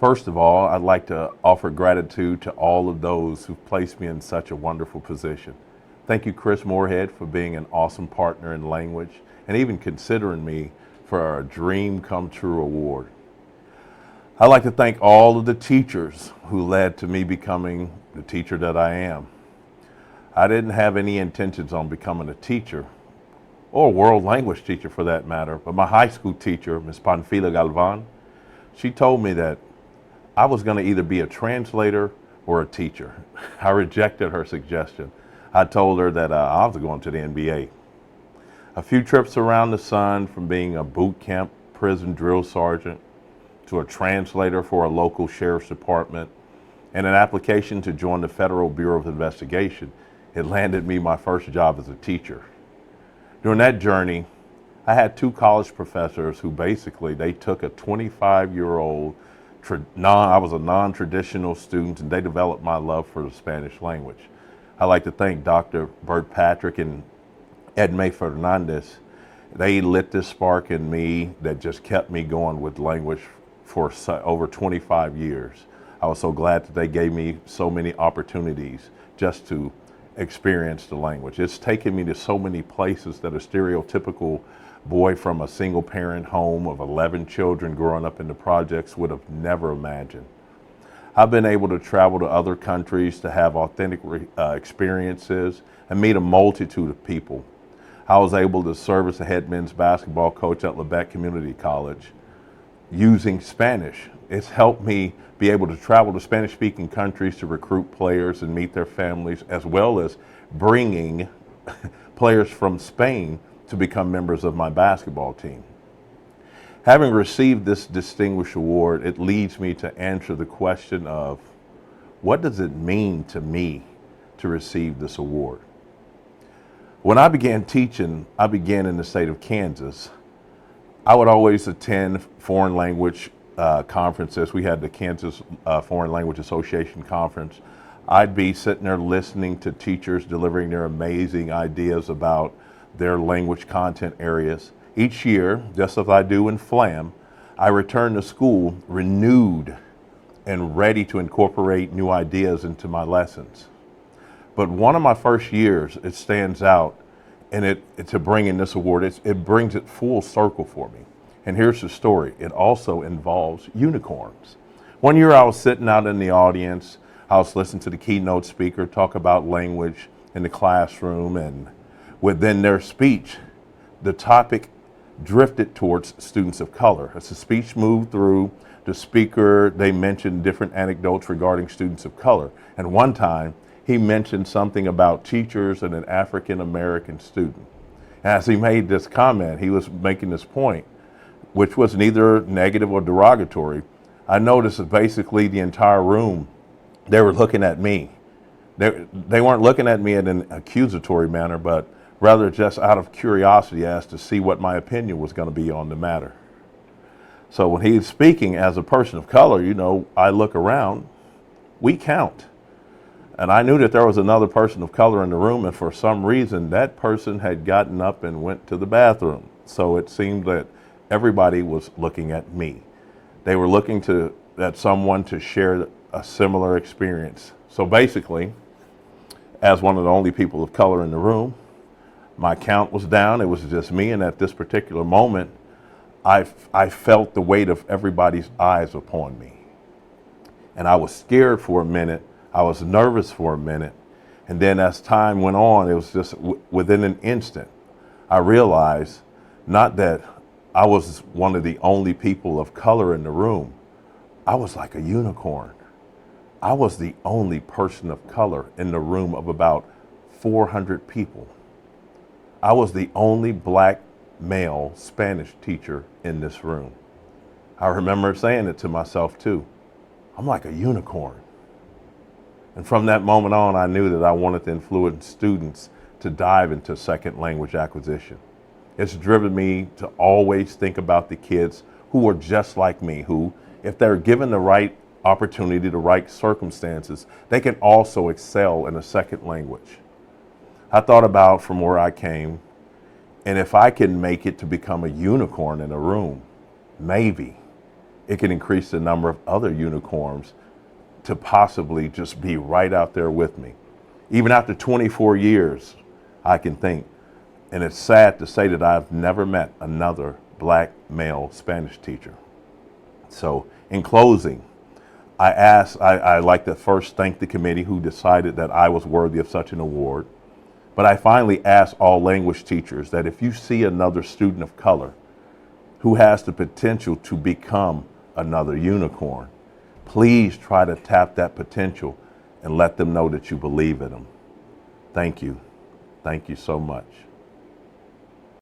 First of all, I'd like to offer gratitude to all of those who've placed me in such a wonderful position. Thank you, Chris Moorhead, for being an awesome partner in language and even considering me for our Dream Come True award. I'd like to thank all of the teachers who led to me becoming the teacher that I am. I didn't have any intentions on becoming a teacher, or a world language teacher for that matter, but my high school teacher, Ms. Panfila Galvan, she told me that I was going to either be a translator or a teacher. I rejected her suggestion. I told her that I was going to the NBA. A few trips around the sun, from being a boot camp prison drill sergeant to a translator for a local sheriff's department and an application to join the Federal Bureau of Investigation, it landed me my first job as a teacher. During that journey, I had two college professors who basically, they took a 25-year-old, I was a non-traditional student, and they developed my love for the Spanish language. I'd like to thank Dr. Bert Patrick and Edme Fernandez. They lit this spark in me that just kept me going with language for over 25 years. I was so glad that they gave me so many opportunities just to experience the language. It's taken me to so many places that a stereotypical boy from a single parent home of 11 children growing up in the projects would have never imagined. I've been able to travel to other countries to have authentic experiences and meet a multitude of people. I was able to serve as the head men's basketball coach at Lebec Community College using Spanish. It's helped me be able to travel to Spanish-speaking countries to recruit players and meet their families, as well as bringing players from Spain to become members of my basketball team. Having received this distinguished award, it leads me to answer the question of, what does it mean to me to receive this award? When I began teaching, I began in the state of Kansas. I would always attend foreign language conferences. We had the Kansas Foreign Language Association conference. I'd be sitting there listening to teachers delivering their amazing ideas about their language content areas. Each year, just as I do in FLAM, I return to school renewed and ready to incorporate new ideas into my lessons. But one of my first years, it stands out, and to bring in this award, it brings it full circle for me. And here's the story. It also involves unicorns. One year I was sitting out in the audience. I was listening to the keynote speaker talk about language in the classroom, and within their speech, the topic drifted towards students of color. As the speech moved through, the speaker, they mentioned different anecdotes regarding students of color. And one time, he mentioned something about teachers and an African-American student. As he made this comment, he was making this point, which was neither negative or derogatory. I noticed that basically the entire room, they were looking at me. They weren't looking at me in an accusatory manner, but rather just out of curiosity as to see what my opinion was going to be on the matter. So when he's speaking as a person of color, I look around, we count. And I knew that there was another person of color in the room, and for some reason that person had gotten up and went to the bathroom. So it seemed that everybody was looking at me. They were looking at someone to share a similar experience. So basically, as one of the only people of color in the room, my count was down. It was just me, and at this particular moment, I felt the weight of everybody's eyes upon me. And I was scared for a minute. I was nervous for a minute. And then as time went on, it was just within an instant, I realized not that I was one of the only people of color in the room. I was like a unicorn. I was the only person of color in the room of about 400 people. I was the only black male Spanish teacher in this room. I remember saying it to myself too. I'm like a unicorn. And from that moment on, I knew that I wanted to influence students to dive into second language acquisition. It's driven me to always think about the kids who are just like me, who, if they're given the right opportunity, the right circumstances, they can also excel in a second language. I thought about from where I came, and if I can make it to become a unicorn in a room, maybe it can increase the number of other unicorns to possibly just be right out there with me. Even after 24 years, I can think, and it's sad to say that I've never met another black male Spanish teacher. So in closing, I like to first thank the committee who decided that I was worthy of such an award. But I finally ask all language teachers that if you see another student of color who has the potential to become another unicorn, please try to tap that potential and let them know that you believe in them. Thank you. Thank you so much.